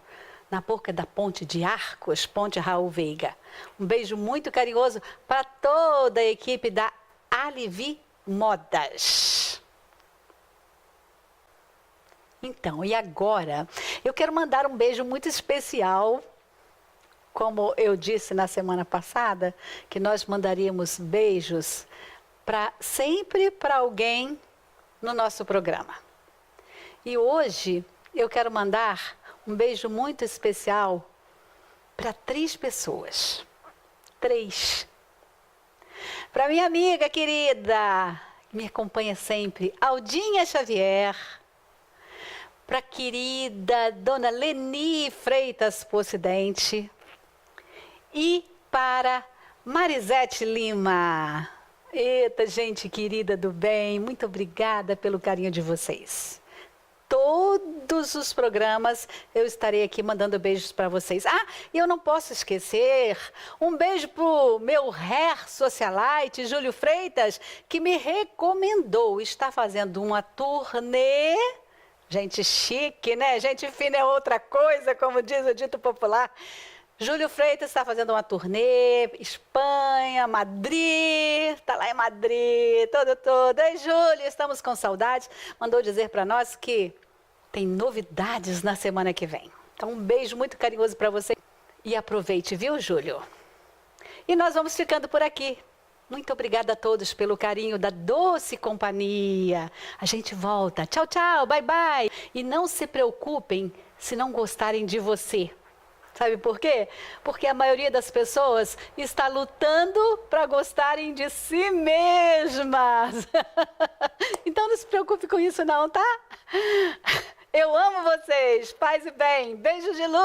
na boca da Ponte de Arcos, Ponte Raul Veiga. Um beijo muito carinhoso para toda a equipe da Alivi Modas. Então, e agora? Eu quero mandar um beijo muito especial, como eu disse na semana passada, que nós mandaríamos beijos sempre para alguém no nosso programa. E hoje eu quero mandar um beijo muito especial para 3 pessoas. 3. Para minha amiga querida, que me acompanha sempre, Aldinha Xavier. Para a querida Dona Leni Freitas Pocidente. E para Marisete Lima. Eita, gente querida do bem, muito obrigada pelo carinho de vocês. Todos os programas eu estarei aqui mandando beijos para vocês. Ah, e eu não posso esquecer, um beijo pro meu hair socialite, Júlio Freitas, que me recomendou estar fazendo uma turnê. Gente chique, né? Gente fina é outra coisa, como diz o dito popular. Júlio Freitas está fazendo uma turnê, Espanha, Madrid, está lá em Madrid, todo. Ei, Júlio, estamos com saudades. Mandou dizer para nós que tem novidades na semana que vem. Então, um beijo muito carinhoso para você. E aproveite, viu, Júlio? E nós vamos ficando por aqui. Muito obrigada a todos pelo carinho da doce companhia. A gente volta. Tchau, tchau, bye, bye. E não se preocupem se não gostarem de você. Sabe por quê? Porque a maioria das pessoas está lutando para gostarem de si mesmas. Então não se preocupe com isso não, tá? Eu amo vocês. Paz e bem. Beijos de luz.